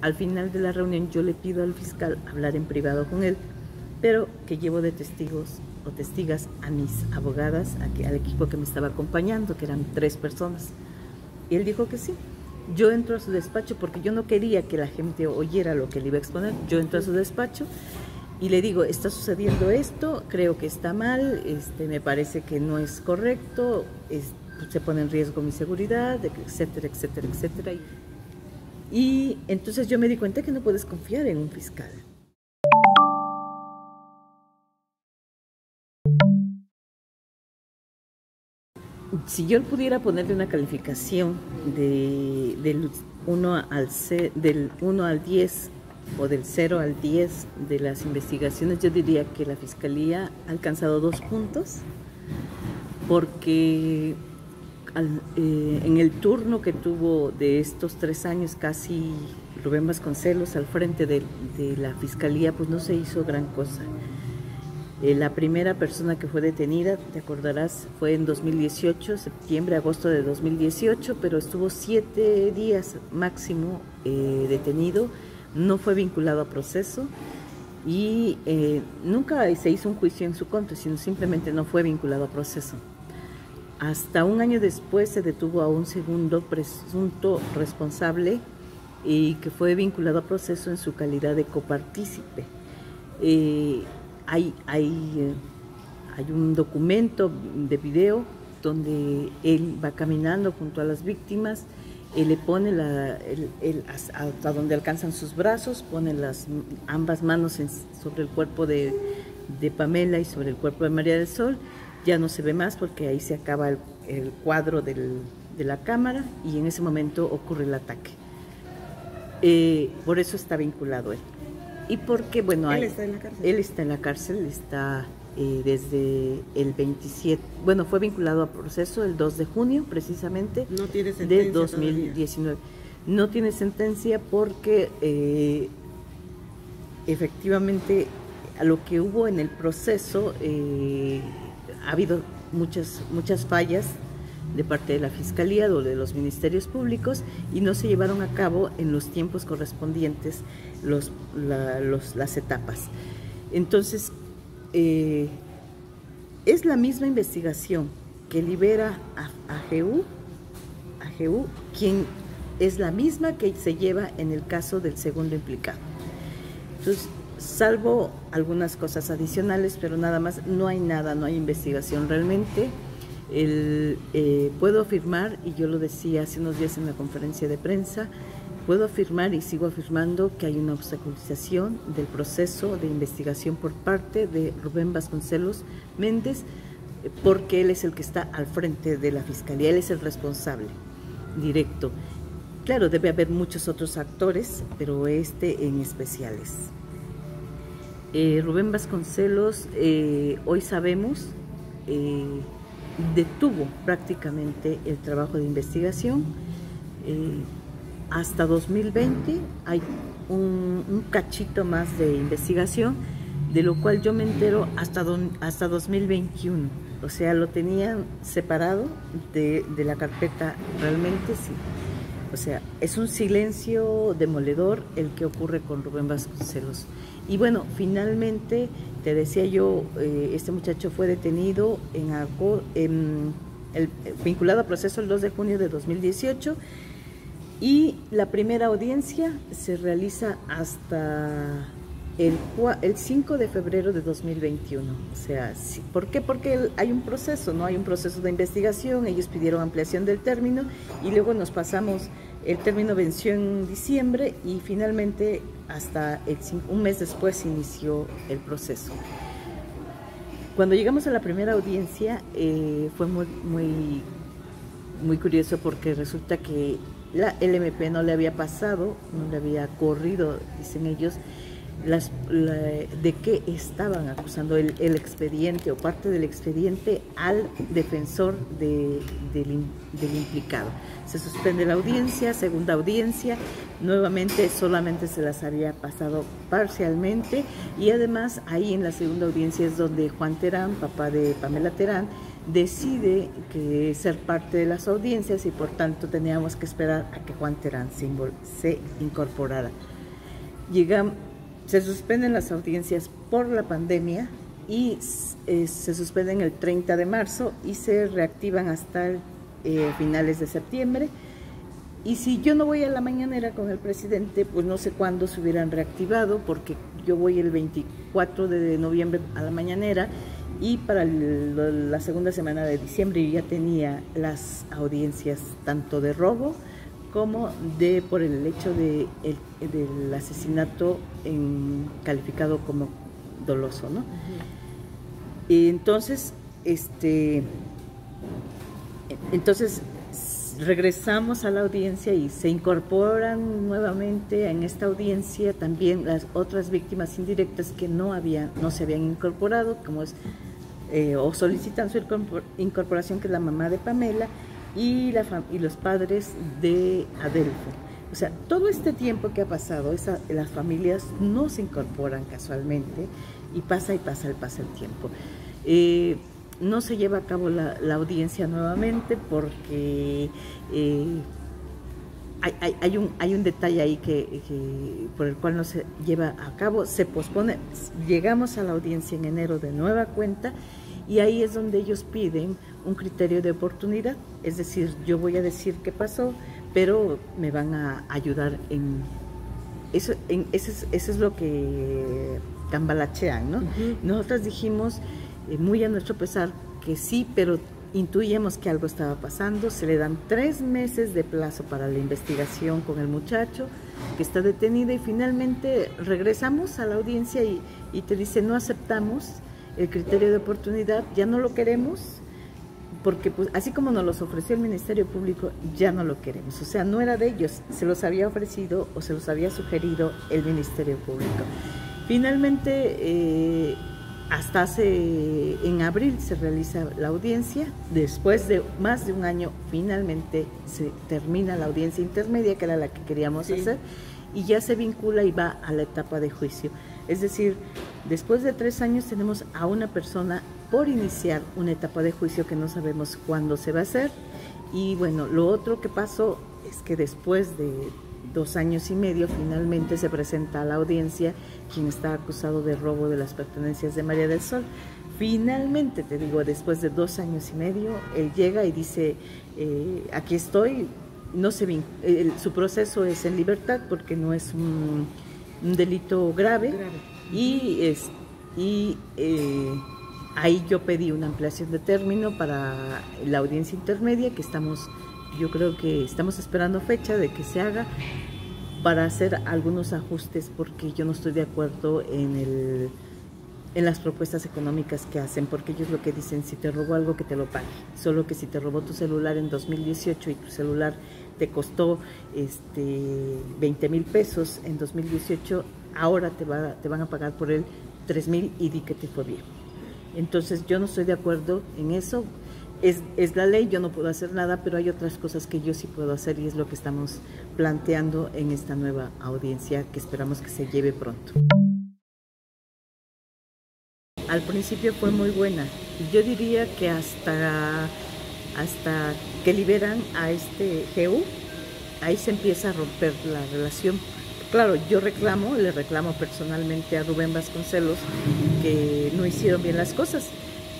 al final de la reunión yo le pido al fiscal hablar en privado con él, pero que llevo de testigos o testigas a mis abogadas, al equipo que me estaba acompañando, que eran 3 personas. Y él dijo que sí. Yo entro a su despacho porque yo no quería que la gente oyera lo que le iba a exponer. Yo entro a su despacho y le digo, está sucediendo esto, creo que está mal, me parece que no es correcto, se pone en riesgo mi seguridad, etcétera, etcétera, etcétera. Y entonces yo me di cuenta que no puedes confiar en un fiscal. Si yo pudiera ponerle una calificación del 1 al 10 o del 0 al 10 de las investigaciones, yo diría que la Fiscalía ha alcanzado 2 puntos, porque en el turno que tuvo de estos 3 años casi Rubén Vasconcelos al frente de la Fiscalía, pues no se hizo gran cosa. La primera persona que fue detenida, te acordarás, fue en 2018, septiembre, agosto de 2018, pero estuvo 7 días máximo detenido, no fue vinculado a proceso y nunca se hizo un juicio en su contra, sino simplemente no fue vinculado a proceso. Hasta un año después se detuvo a un segundo presunto responsable y que fue vinculado a proceso en su calidad de copartícipe. Hay un documento de video donde él va caminando junto a las víctimas, él le pone hasta donde alcanzan sus brazos, pone ambas manos sobre el cuerpo de Pamela y sobre el cuerpo de María del Sol. Ya no se ve más porque ahí se acaba el cuadro de la cámara y en ese momento ocurre el ataque. Por eso está vinculado él. Y porque, bueno, él está en la cárcel. Él está en la cárcel, está desde el 27, bueno, fue vinculado a proceso el 2 de junio, precisamente, no tiene sentencia de 2019. Todavía. No tiene sentencia porque efectivamente a lo que hubo en el proceso ha habido muchas fallas de parte de la Fiscalía o de los Ministerios Públicos y no se llevaron a cabo en los tiempos correspondientes las etapas. Entonces, es la misma investigación que libera a GU, quien es la misma que se lleva en el caso del segundo implicado. Entonces, salvo algunas cosas adicionales, pero nada más, no hay investigación realmente. Puedo afirmar, y yo lo decía hace unos días en la conferencia de prensa, puedo afirmar y sigo afirmando que hay una obstaculización del proceso de investigación por parte de Rubén Vasconcelos Méndez, porque él es el que está al frente de la Fiscalía, él es el responsable directo. Claro, debe haber muchos otros actores, pero en especiales. Rubén Vasconcelos, hoy sabemos, detuvo prácticamente el trabajo de investigación. Hasta 2020 hay un cachito más de investigación, de lo cual yo me entero hasta 2021. O sea, lo tenían separado de la carpeta, realmente sí. O sea, es un silencio demoledor el que ocurre con Rubén Vasconcelos. Y bueno, finalmente, te decía yo, este muchacho fue detenido vinculado a proceso el 2 de junio de 2018 y la primera audiencia se realiza hasta el 5 de febrero de 2021. O sea, ¿por qué? Porque hay un proceso, ¿no? Hay un proceso de investigación, ellos pidieron ampliación del término y luego nos pasamos, el término venció en diciembre y finalmente hasta un mes después se inició el proceso. Cuando llegamos a la primera audiencia fue muy curioso porque resulta que la LMP no le había pasado, no le había corrido, dicen ellos, de qué estaban acusando el expediente o parte del expediente al defensor del implicado. Se suspende la audiencia, segunda audiencia, nuevamente solamente se las había pasado parcialmente y además ahí en la segunda audiencia es donde Juan Terán, papá de Pamela Terán, decide ser parte de las audiencias y por tanto teníamos que esperar a que Juan Terán se incorporara. se suspenden las audiencias por la pandemia y se suspenden el 30 de marzo y se reactivan hasta finales de septiembre. Y si yo no voy a la mañanera con el presidente, pues no sé cuándo se hubieran reactivado, porque yo voy el 24 de noviembre a la mañanera y para la segunda semana de diciembre yo ya tenía las audiencias tanto de robo como por el hecho del asesinato calificado como doloso, ¿no? Y entonces, regresamos a la audiencia y se incorporan nuevamente en esta audiencia también las otras víctimas indirectas que no se habían incorporado, como es o solicitan su incorporación, que es la mamá de Pamela y los padres de Adelfo. O sea, todo este tiempo que ha pasado, las familias no se incorporan casualmente y pasa el tiempo. No se lleva a cabo la audiencia nuevamente porque hay un detalle ahí por el cual no se lleva a cabo, se pospone. Llegamos a la audiencia en enero de nueva cuenta y ahí es donde ellos piden un criterio de oportunidad, es decir, yo voy a decir qué pasó, pero me van a ayudar en eso. Eso es lo que cambalachean, ¿no? Nosotras dijimos, muy a nuestro pesar, que sí, pero intuíamos que algo estaba pasando. Se le dan 3 meses de plazo para la investigación con el muchacho que está detenido y finalmente regresamos a la audiencia y te dice, no aceptamos el criterio de oportunidad, ya no lo queremos, porque pues, así como nos los ofreció el Ministerio Público, ya no lo queremos. O sea, no era de ellos, se los había ofrecido o se los había sugerido el Ministerio Público. Finalmente, en abril se realiza la audiencia, después de más de un año finalmente se termina la audiencia intermedia, que era la que queríamos hacer, y ya se vincula y va a la etapa de juicio. Es decir, después de 3 años tenemos a una persona por iniciar una etapa de juicio que no sabemos cuándo se va a hacer. Y bueno, lo otro que pasó es que después de 2 años y medio finalmente se presenta a la audiencia quien está acusado de robo de las pertenencias de María del Sol. Finalmente, te digo, después de 2 años y medio, él llega y dice, aquí estoy. No su proceso es en libertad porque no es un delito grave. Y ahí yo pedí una ampliación de término para la audiencia intermedia, que yo creo que estamos esperando fecha de que se haga para hacer algunos ajustes, porque yo no estoy de acuerdo en las propuestas económicas que hacen, porque ellos lo que dicen, si te robó algo, que te lo pague. Solo que si te robó tu celular en 2018 y tu celular te costó 20,000 pesos en 2018, ahora te van a pagar por él 3,000 y di que te fue bien. Entonces yo no estoy de acuerdo en eso. Es la ley, yo no puedo hacer nada, pero hay otras cosas que yo sí puedo hacer y es lo que estamos planteando en esta nueva audiencia que esperamos que se lleve pronto. Al principio fue muy buena. Yo diría que hasta que liberan a GU, ahí se empieza a romper la relación. Claro, le reclamo personalmente a Rubén Vasconcelos que no hicieron bien las cosas.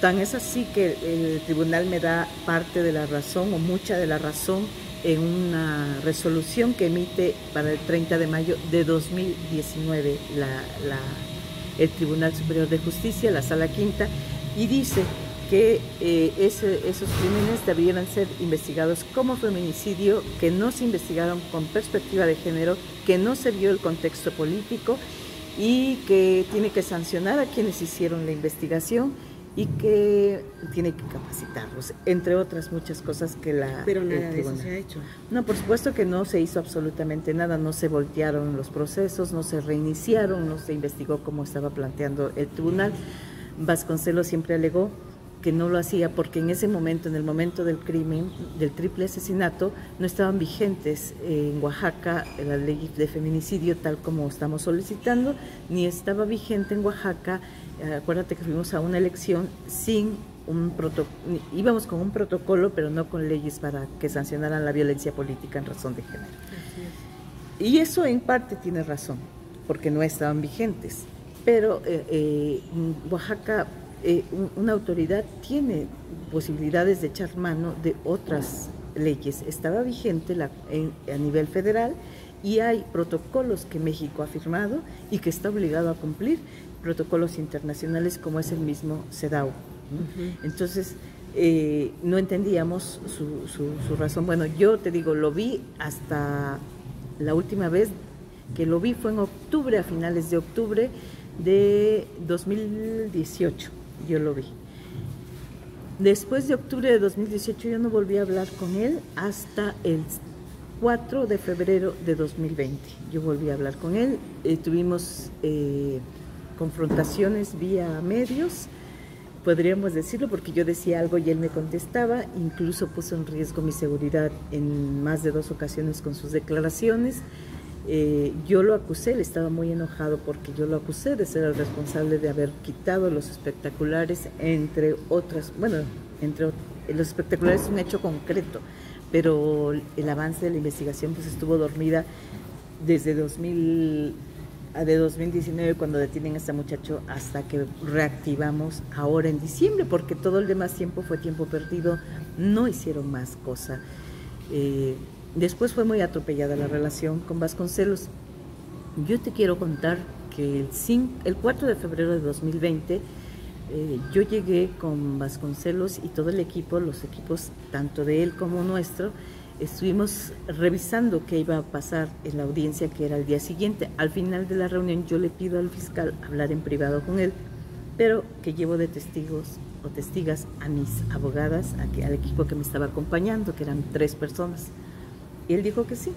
Tan es así que el tribunal me da parte de la razón o mucha de la razón en una resolución que emite para el 30 de mayo de 2019 el Tribunal Superior de Justicia, la Sala Quinta, y dice que esos crímenes debieran ser investigados como feminicidio, que no se investigaron con perspectiva de género, que no se vio el contexto político y que tiene que sancionar a quienes hicieron la investigación y que tiene que capacitarlos, entre otras muchas cosas que Pero nada de eso se ha hecho. No, por supuesto que no se hizo absolutamente nada, no se voltearon los procesos, no se reiniciaron, no se investigó como estaba planteando el tribunal. Vasconcelos siempre alegó que no lo hacía porque en ese momento, en el momento del crimen, del triple asesinato, no estaban vigentes en Oaxaca la ley de feminicidio tal como estamos solicitando, ni estaba vigente en Oaxaca. Acuérdate que fuimos a una elección sin íbamos con un protocolo, pero no con leyes para que sancionaran la violencia política en razón de género. Y eso en parte tiene razón. porque no estaban vigentes. Pero Oaxaca, una autoridad tiene posibilidades de echar mano de otras leyes. Estaba vigente a nivel federal y hay protocolos que México ha firmado y que está obligado a cumplir, protocolos internacionales como es el mismo CEDAW. Entonces, no entendíamos su razón. Bueno, yo te digo, lo vi hasta la última vez que lo vi fue en octubre, a finales de octubre de 2018, yo lo vi. Después de octubre de 2018 yo no volví a hablar con él hasta el 4 de febrero de 2020. Yo volví a hablar con él, tuvimos confrontaciones vía medios, podríamos decirlo, porque yo decía algo y él me contestaba, incluso puso en riesgo mi seguridad en más de 2 ocasiones con sus declaraciones. Yo lo acusé, él estaba muy enojado porque yo lo acusé de ser el responsable de haber quitado los espectaculares, entre otras, bueno, los espectaculares es un hecho concreto, pero el avance de la investigación pues estuvo dormida desde 2019 cuando detienen a este muchacho hasta que reactivamos ahora en diciembre, porque todo el demás tiempo fue tiempo perdido, no hicieron más cosa. Después fue muy atropellada la relación con Vasconcelos. Yo te quiero contar que el 4 de febrero de 2020 yo llegué con Vasconcelos y todo el equipo, los equipos tanto de él como nuestro, estuvimos revisando qué iba a pasar en la audiencia que era el día siguiente. Al final de la reunión yo le pido al fiscal hablar en privado con él, pero que llevo de testigos o testigas a mis abogadas, al equipo que me estaba acompañando, que eran 3 personas. Y él dijo que sí.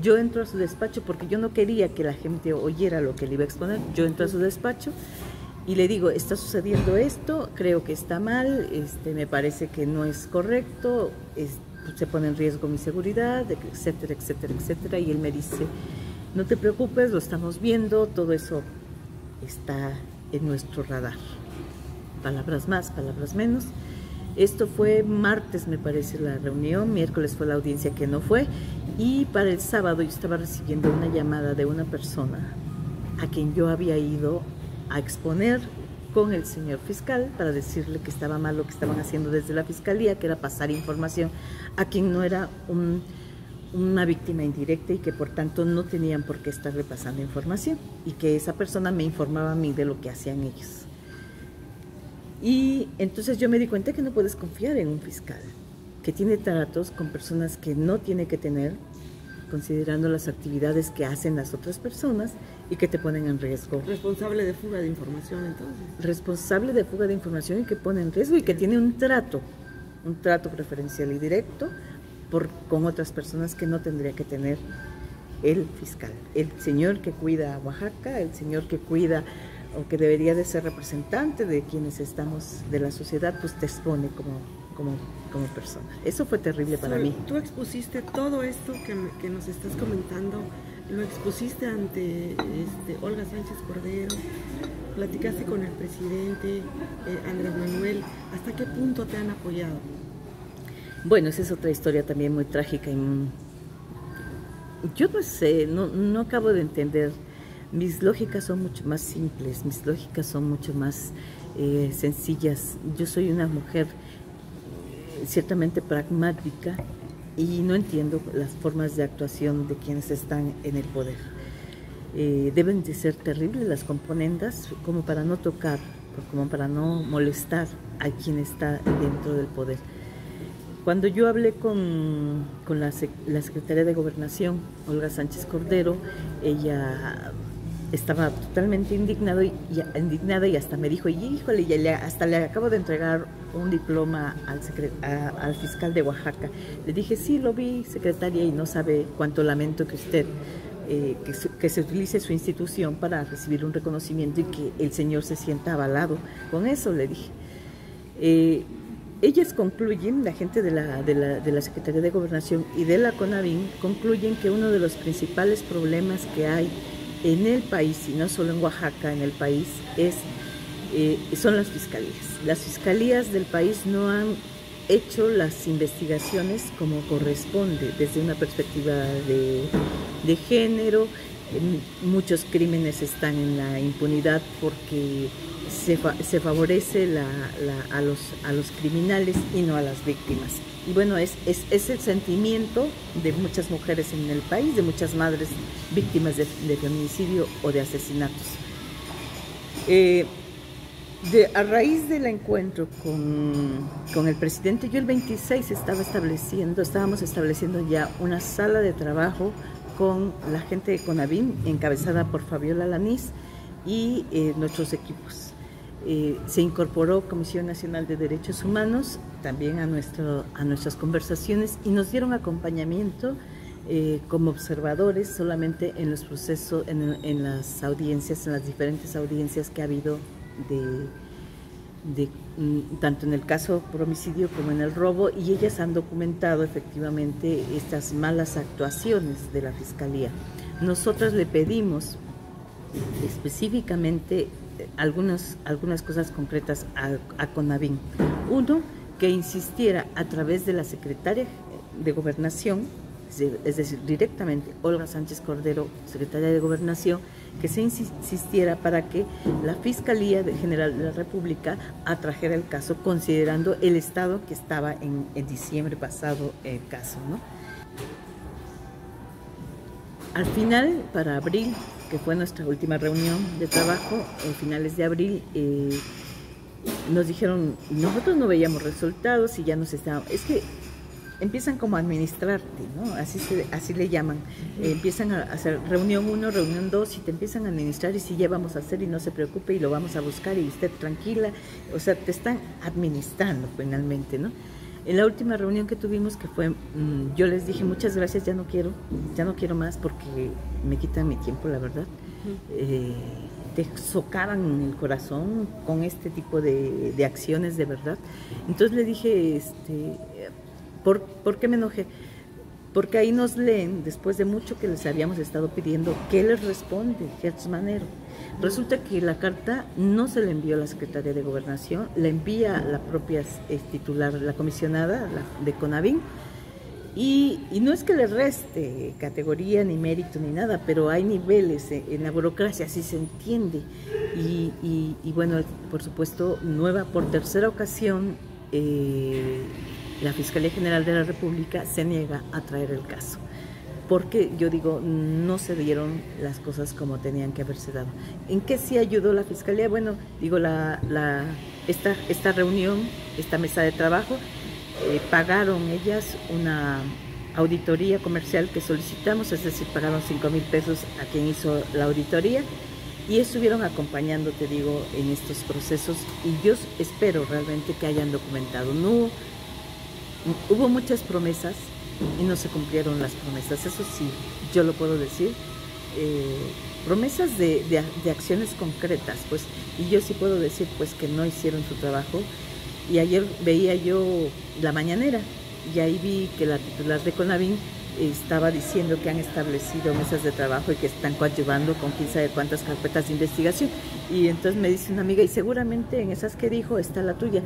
Yo entro a su despacho porque yo no quería que la gente oyera lo que le iba a exponer. Yo entro a su despacho y le digo, está sucediendo esto, creo que está mal, me parece que no es correcto, se pone en riesgo mi seguridad, etcétera, etcétera, etcétera. Y él me dice, no te preocupes, lo estamos viendo, todo eso está en nuestro radar. Palabras más, palabras menos. Esto fue martes, me parece, la reunión, miércoles fue la audiencia que no fue, y para el sábado yo estaba recibiendo una llamada de una persona a quien yo había ido a exponer con el señor fiscal para decirle que estaba mal lo que estaban haciendo desde la fiscalía, que era pasar información a quien no era una víctima indirecta y que por tanto no tenían por qué estarle pasando información, y que esa persona me informaba a mí de lo que hacían ellos. Y entonces yo me di cuenta que no puedes confiar en un fiscal, que tiene tratos con personas que no tiene que tener, considerando las actividades que hacen las otras personas y que te ponen en riesgo. Responsable de fuga de información, entonces. Responsable de fuga de información y que pone en riesgo y que tiene un trato preferencial y directo con otras personas que no tendría que tener el fiscal. El señor que cuida a Oaxaca, el señor que cuida o que debería de ser representante de quienes estamos de la sociedad, pues te expone como persona. Eso fue terrible para mí. Tú expusiste todo esto que nos estás comentando, lo expusiste ante Olga Sánchez Cordero, platicaste con el presidente Andrés Manuel. ¿Hasta qué punto te han apoyado? Bueno, esa es otra historia también muy trágica y yo no sé, no acabo de entender. Mis lógicas son mucho más simples, mis lógicas son mucho más sencillas. Yo soy una mujer ciertamente pragmática y no entiendo las formas de actuación de quienes están en el poder. Deben de ser terribles las componendas como para no tocar, como para no molestar a quien está dentro del poder. Cuando yo hablé con la secretaria de Gobernación, Olga Sánchez Cordero, ella estaba totalmente indignada y hasta me dijo, híjole, hasta le acabo de entregar un diploma al fiscal de Oaxaca. Le dije, sí, lo vi, secretaria, y no sabe cuánto lamento que usted, que se utilice su institución para recibir un reconocimiento y que el señor se sienta avalado con eso, le dije. Ellas concluyen, la gente de la Secretaría de Gobernación y de la CONAVIM, concluyen que uno de los principales problemas que hay en el país, y no solo en Oaxaca, en el país, son las fiscalías. Las fiscalías del país no han hecho las investigaciones como corresponde, desde una perspectiva de género, Muchos crímenes están en la impunidad porque se favorece a los criminales y no a las víctimas. Y bueno, es el sentimiento de muchas mujeres en el país, de muchas madres víctimas de feminicidio o de asesinatos. A raíz del encuentro con el presidente, yo el 26 estábamos estableciendo ya una sala de trabajo con la gente de CONAVIM, encabezada por Fabiola Lanís y nuestros equipos. Se incorporó Comisión Nacional de Derechos Humanos también a nuestras conversaciones y nos dieron acompañamiento como observadores solamente en los procesos, en las audiencias, en las diferentes audiencias que ha habido tanto en el caso por homicidio como en el robo, y ellas han documentado efectivamente estas malas actuaciones de la Fiscalía. Nosotras le pedimos específicamente algunas cosas concretas a CONAVIM. Uno, que insistiera a través de la secretaria de Gobernación, es decir, directamente Olga Sánchez Cordero, secretaria de Gobernación, que se insistiera para que la Fiscalía General de la República atrajera el caso, considerando el estado que estaba en diciembre pasado el caso, ¿no? Al final, para abril, que fue nuestra última reunión de trabajo, en finales de abril, nos dijeron, nosotros no veíamos resultados y ya nos estábamos... Es que empiezan como a administrarte, ¿no? Así le llaman. Empiezan a hacer reunión 1, reunión 2 y te empiezan a administrar y si ya vamos a hacer y no se preocupe y lo vamos a buscar y usted tranquila. O sea, te están administrando finalmente, ¿no? En la última reunión que tuvimos, que fue, yo les dije muchas gracias, ya no quiero más porque me quitan mi tiempo, la verdad. Te socavan el corazón con este tipo de acciones de verdad. Entonces le dije, ¿por qué me enojé? Porque ahí nos leen, después de mucho que les habíamos estado pidiendo, ¿qué les responde Gertz Manero? Resulta que la carta no se le envió a la Secretaría de Gobernación, la envía la propia titular, la comisionada de CONAVIM, y no es que le reste categoría, ni mérito, ni nada, pero hay niveles en la burocracia, así se entiende. Y bueno, por supuesto, por tercera ocasión, la Fiscalía General de la República se niega a traer el caso, porque yo digo, no se dieron las cosas como tenían que haberse dado. ¿En qué sí ayudó la Fiscalía? Bueno, digo, esta reunión, esta mesa de trabajo, pagaron ellas una auditoría comercial que solicitamos, es decir, pagaron 5,000 pesos a quien hizo la auditoría y estuvieron acompañando, te digo, en estos procesos, y yo espero realmente que hayan documentado. No hubo muchas promesas y no se cumplieron las promesas, eso sí, yo lo puedo decir, promesas de acciones concretas, pues, y yo sí puedo decir, pues, que no hicieron su trabajo. Y ayer veía yo la mañanera y ahí vi que la titular de CONAVIM estaba diciendo que han establecido mesas de trabajo y que están coadyuvando con quién sabe cuántas carpetas de investigación. Y entonces me dice una amiga, y seguramente en esas que dijo está la tuya.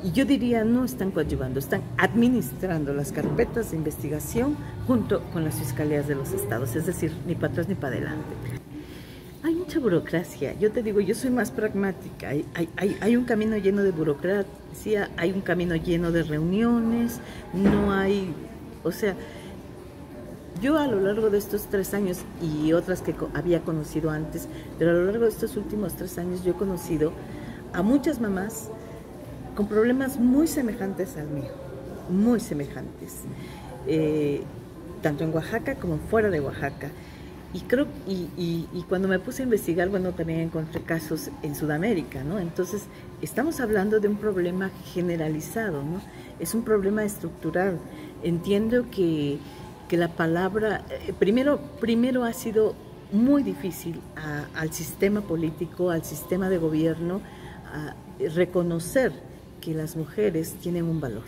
Y yo diría, no están coadyuvando, están administrando las carpetas de investigación junto con las fiscalías de los estados, es decir, ni para atrás ni para adelante. Hay mucha burocracia, yo te digo, yo soy más pragmática, hay un camino lleno de burocracia, hay un camino lleno de reuniones, no hay, o sea, yo a lo largo de estos 3 años y otras que había conocido antes, pero a lo largo de estos últimos 3 años yo he conocido a muchas mamás con problemas muy semejantes al mío, muy semejantes, tanto en Oaxaca como fuera de Oaxaca. Y creo, y cuando me puse a investigar, bueno, también encontré casos en Sudamérica, ¿no? Entonces, estamos hablando de un problema generalizado, ¿no? Es un problema estructural. Entiendo que la palabra, primero ha sido muy difícil al sistema político, al sistema de gobierno, reconocer que las mujeres tienen un valor.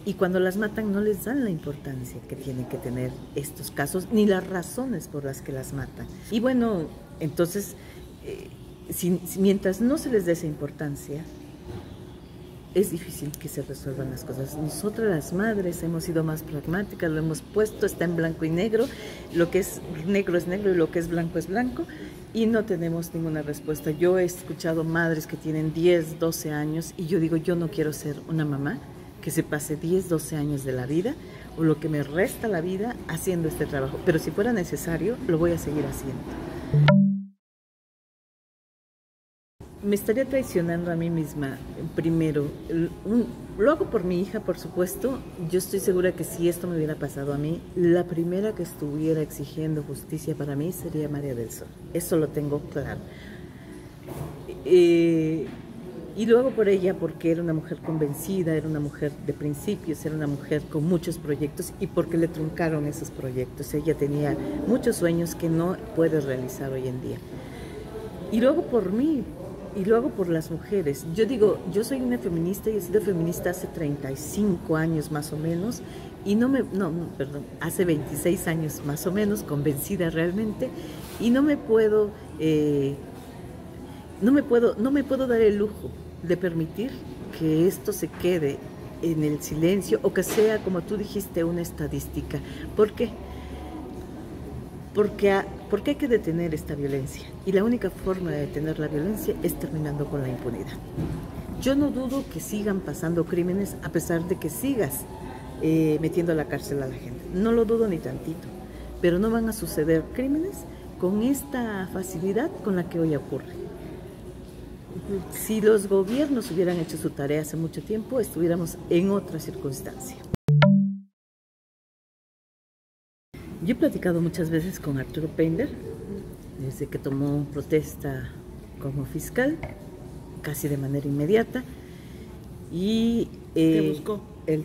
Y cuando las matan no les dan la importancia que tienen que tener estos casos, ni las razones por las que las matan. Y bueno, entonces, mientras no se les dé esa importancia, es difícil que se resuelvan las cosas. Nosotras las madres hemos sido más pragmáticas, lo hemos puesto, está en blanco y negro, lo que es negro y lo que es blanco, y no tenemos ninguna respuesta. Yo he escuchado madres que tienen 10, 12 años y yo digo, yo no quiero ser una mamá que se pase 10, 12 años de la vida o lo que me resta la vida haciendo este trabajo, pero si fuera necesario, lo voy a seguir haciendo. Me estaría traicionando a mí misma, primero. Lo hago por mi hija, por supuesto. Yo estoy segura que si esto me hubiera pasado a mí, la primera que estuviera exigiendo justicia para mí sería María del Sol. Eso lo tengo claro. Y lo hago por ella porque era una mujer convencida, era una mujer de principios, era una mujer con muchos proyectos y porque le truncaron esos proyectos. Ella tenía muchos sueños que no puede realizar hoy en día. Y lo hago por mí. Y lo hago por las mujeres. Yo digo, yo soy una feminista y he sido feminista hace 35 años más o menos, y hace 26 años más o menos, convencida realmente, y no me puedo dar el lujo de permitir que esto se quede en el silencio o que sea, como tú dijiste, una estadística. ¿Por qué? Porque hay que detener esta violencia y la única forma de detener la violencia es terminando con la impunidad. Yo no dudo que sigan pasando crímenes a pesar de que sigas metiendo a la cárcel a la gente. No lo dudo ni tantito, pero no van a suceder crímenes con esta facilidad con la que hoy ocurre. Si los gobiernos hubieran hecho su tarea hace mucho tiempo, estuviéramos en otra circunstancia. Yo he platicado muchas veces con Arturo Peinberg, desde que tomó protesta como fiscal, casi de manera inmediata, y ¿te buscó? Él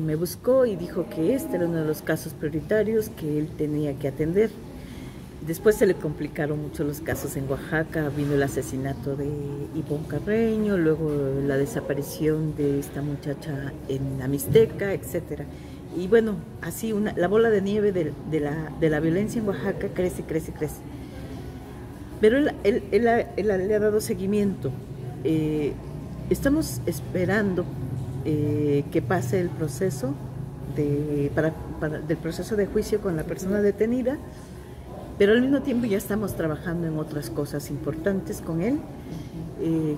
me buscó y dijo que este era uno de los casos prioritarios que él tenía que atender. Después se le complicaron mucho los casos en Oaxaca, vino el asesinato de Ivonne Carreño, luego la desaparición de esta muchacha en la Mixteca, etcétera. Y bueno, así la bola de nieve de la violencia en Oaxaca crece. Pero él le ha dado seguimiento. Estamos esperando que pase el proceso del proceso de juicio con la persona detenida, pero al mismo tiempo ya estamos trabajando en otras cosas importantes con él.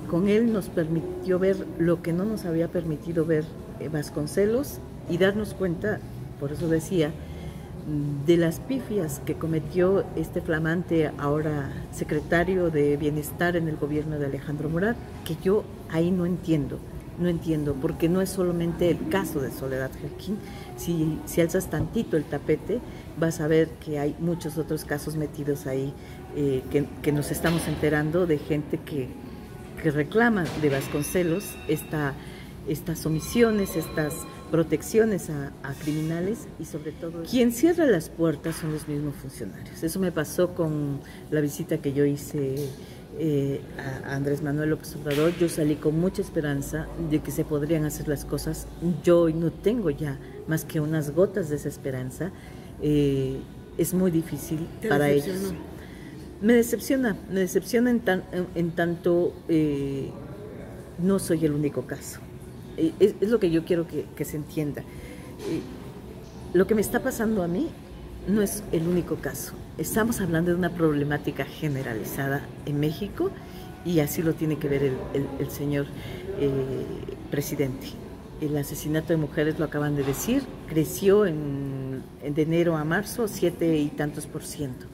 Con él nos permitió ver lo que no nos había permitido ver Vasconcelos y darnos cuenta, por eso decía, de las pifias que cometió este flamante ahora secretario de Bienestar en el gobierno de Alejandro Murat, que yo ahí no entiendo, porque no es solamente el caso de Soledad Jerquín. Si alzas tantito el tapete, vas a ver que hay muchos otros casos metidos ahí, que nos estamos enterando de gente que reclama de Vasconcelos estas omisiones, estas protecciones a criminales, y sobre todo quien cierra las puertas son los mismos funcionarios. Eso me pasó con la visita que yo hice a Andrés Manuel López Obrador. Yo salí con mucha esperanza de que se podrían hacer las cosas. Yo no tengo ya más que unas gotas de esa esperanza. Es muy difícil para ellos. Me decepciona en tanto no soy el único caso. Es lo que yo quiero que se entienda. Lo que me está pasando a mí no es el único caso. Estamos hablando de una problemática generalizada en México, y así lo tiene que ver el señor presidente. El asesinato de mujeres, lo acaban de decir, creció de enero a marzo 7 y tantos %.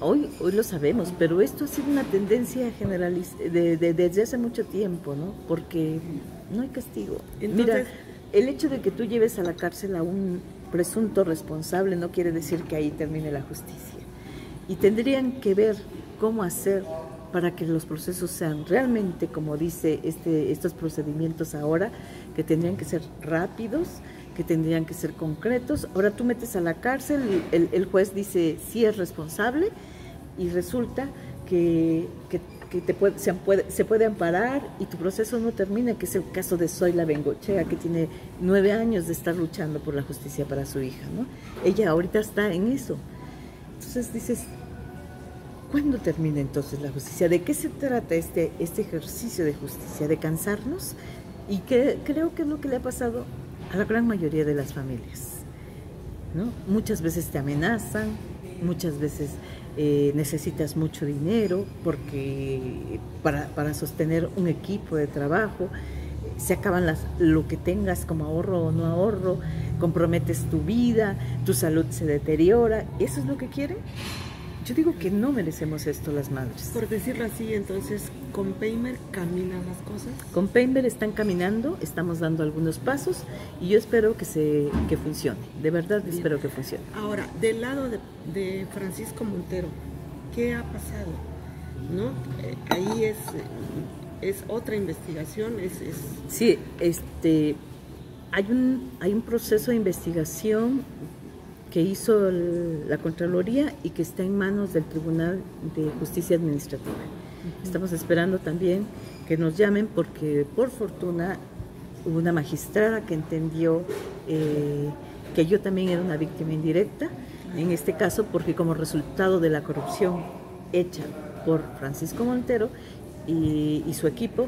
Hoy lo sabemos, pero esto ha sido una tendencia generalizada desde hace mucho tiempo, ¿no? Porque no hay castigo. Entonces, mira, el hecho de que tú lleves a la cárcel a un presunto responsable no quiere decir que ahí termine la justicia. Y tendrían que ver cómo hacer para que los procesos sean realmente, como dice estos procedimientos ahora, que tendrían que ser rápidos, que tendrían que ser concretos. Ahora tú metes a la cárcel, el juez dice sí es responsable, y resulta que se puede amparar y tu proceso no termina, que es el caso de Zoila Bengochea, que tiene 9 años de estar luchando por la justicia para su hija, ¿no? Ella ahorita está en eso. Entonces dices, ¿Cuándo termina entonces la justicia? ¿De qué se trata este ejercicio de justicia? ¿De cansarnos? Y que creo que es lo que le ha pasado a la gran mayoría de las familias, ¿no? Muchas veces te amenazan, muchas veces necesitas mucho dinero porque para sostener un equipo de trabajo, se acaban lo que tengas como ahorro o no ahorro, comprometes tu vida, tu salud se deteriora. ¿Eso es lo que quieren? Yo digo que no merecemos esto las madres. Por decirlo así, entonces, ¿con Peimer caminan las cosas? Con Peimer están caminando, estamos dando algunos pasos y yo espero que funcione. De verdad Bien. Espero que funcione. Ahora, del lado de Francisco Montero, ¿qué ha pasado? ¿No? Ahí es otra investigación. Sí, hay un proceso de investigación que hizo la Contraloría y que está en manos del Tribunal de Justicia Administrativa. Estamos esperando también que nos llamen porque por fortuna hubo una magistrada que entendió que yo también era una víctima indirecta, en este caso porque como resultado de la corrupción hecha por Francisco Montero y su equipo,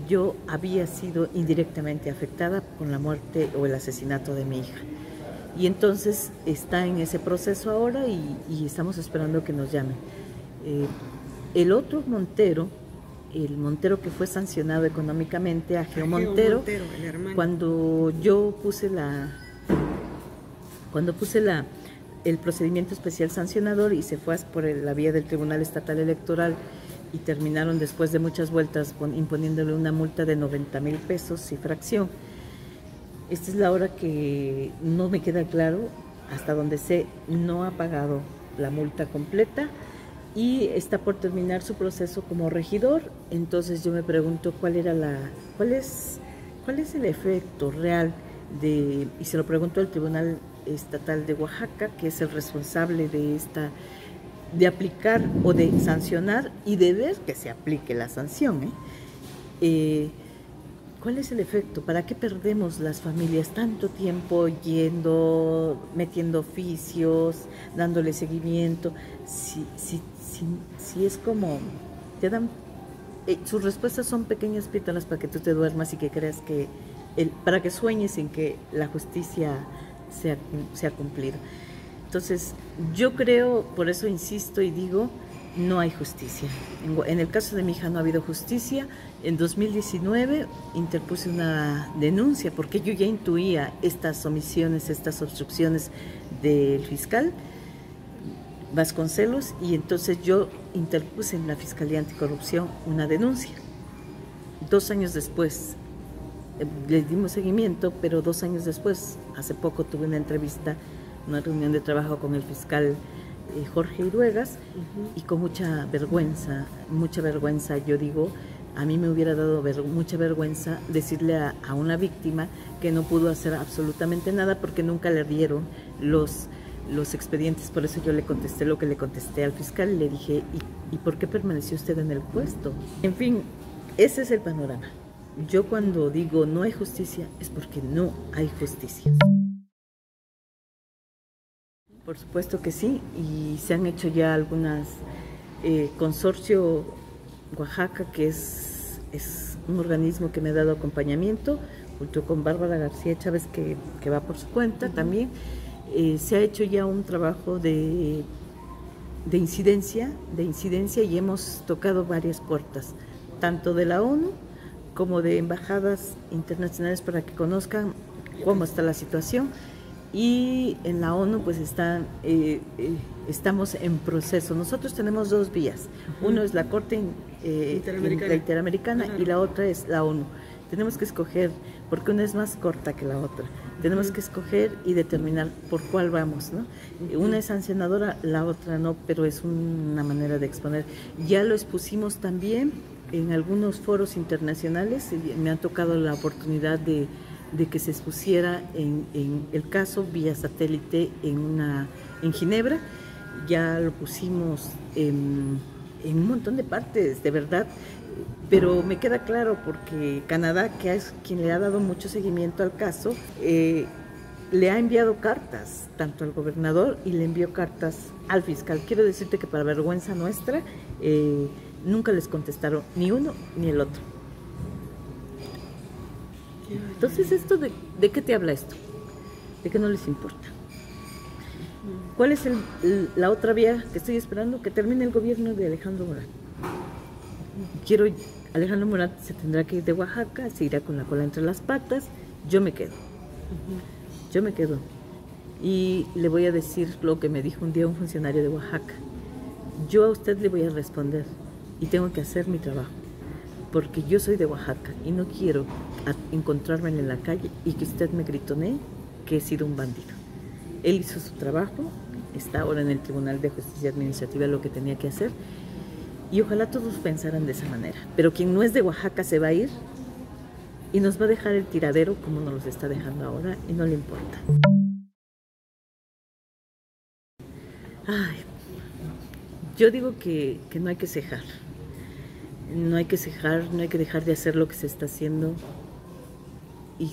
yo había sido indirectamente afectada con la muerte o el asesinato de mi hija. Y entonces está en ese proceso ahora y estamos esperando que nos llamen. El otro Montero, el Montero que fue sancionado económicamente, Ageo Montero, cuando yo puse el procedimiento especial sancionador y se fue por la vía del Tribunal Estatal Electoral y terminaron después de muchas vueltas imponiéndole una multa de 90,000 pesos y fracción. Esta es la hora que no me queda claro, hasta donde sé, no ha pagado la multa completa y está por terminar su proceso como regidor. Entonces yo me pregunto cuál es el efecto real y se lo pregunto al Tribunal Estatal de Oaxaca, que es el responsable de aplicar o de sancionar y de ver que se aplique la sanción, ¿cuál es el efecto? ¿Para qué perdemos las familias tanto tiempo metiendo oficios, dándole seguimiento? Si es como, te dan, sus respuestas son pequeñas píldoras para que tú te duermas y que creas para que sueñes en que la justicia se ha cumplido. Entonces, yo creo, por eso insisto y digo, no hay justicia. En el caso de mi hija no ha habido justicia. En 2019 interpuse una denuncia porque yo ya intuía estas omisiones, estas obstrucciones del fiscal Vasconcelos y entonces yo interpuse en la Fiscalía Anticorrupción una denuncia. 2 años después le dimos seguimiento, pero 2 años después, hace poco tuve una reunión de trabajo con el fiscal Jorge Iruegas y con mucha vergüenza, yo digo, a mí me hubiera dado mucha vergüenza decirle a una víctima que no pudo hacer absolutamente nada porque nunca le dieron los expedientes. Por eso yo le contesté lo que le contesté al fiscal y le dije, ¿y por qué permaneció usted en el puesto? En fin, ese es el panorama. Yo cuando digo no hay justicia es porque no hay justicia. Por supuesto que sí, y se han hecho ya algunas, Consorcio Oaxaca, que es un organismo que me ha dado acompañamiento, junto con Bárbara García Chávez, que va por su cuenta también, se ha hecho ya un trabajo de incidencia y hemos tocado varias puertas, tanto de la ONU como de embajadas internacionales para que conozcan cómo está la situación. Y en la ONU pues estamos en proceso. Nosotros tenemos 2 vías. Uno es la Corte Interamericana y la otra es la ONU. Tenemos que escoger, porque una es más corta que la otra. Tenemos que escoger y determinar por cuál vamos, ¿no? Una es sancionadora, la otra no, pero es una manera de exponer. Ya lo expusimos también en algunos foros internacionales. Me ha tocado la oportunidad de que se expusiera en el caso vía satélite en Ginebra. Ya lo pusimos en un montón de partes, de verdad, pero me queda claro porque Canadá, que es quien le ha dado mucho seguimiento al caso, le ha enviado cartas tanto al gobernador y le envió cartas al fiscal. Quiero decirte que para vergüenza nuestra nunca les contestaron ni uno ni el otro. Entonces, ¿de qué te habla esto? De que no les importa. ¿Cuál es la otra vía que estoy esperando? Que termine el gobierno de Alejandro Murat. Alejandro Murat se tendrá que ir de Oaxaca, se irá con la cola entre las patas, yo me quedo. Yo me quedo. Y le voy a decir lo que me dijo un día un funcionario de Oaxaca. Yo a usted le voy a responder y tengo que hacer mi trabajo, porque yo soy de Oaxaca y no quiero encontrarme en la calle y que usted me gritonee que he sido un bandido. Él hizo su trabajo, está ahora en el Tribunal de Justicia Administrativa lo que tenía que hacer, y ojalá todos pensaran de esa manera. Pero quien no es de Oaxaca se va a ir y nos va a dejar el tiradero como nos los está dejando ahora y no le importa. Ay, yo digo que no hay que cejar. No hay que cejar, no hay que dejar de hacer lo que se está haciendo. Y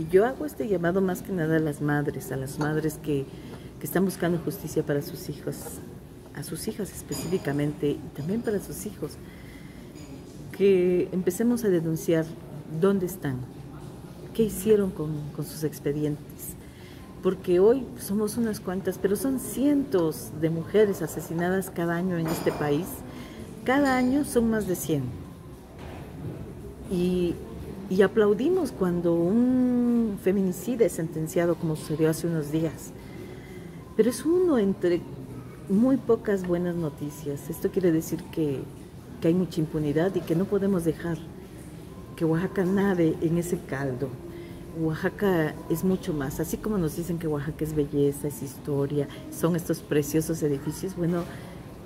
yo hago este llamado más que nada a las madres que están buscando justicia para sus hijos, a sus hijas específicamente, y también para sus hijos. Que empecemos a denunciar dónde están, qué hicieron con sus expedientes. Porque hoy somos unas cuantas, pero son cientos de mujeres asesinadas cada año en este país. Cada año son más de 100. Y aplaudimos cuando un feminicida es sentenciado, como sucedió hace unos días. Pero es uno entre muy pocas buenas noticias. Esto quiere decir que hay mucha impunidad y que no podemos dejar que Oaxaca nade en ese caldo. Oaxaca es mucho más. Así como nos dicen que Oaxaca es belleza, es historia, son estos preciosos edificios. Bueno,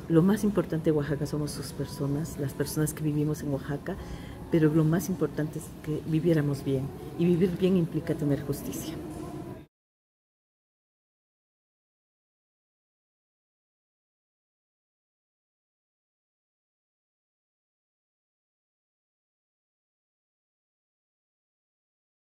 lo más importante de Oaxaca somos sus personas, las personas que vivimos en Oaxaca, pero lo más importante es que viviéramos bien, y vivir bien implica tener justicia.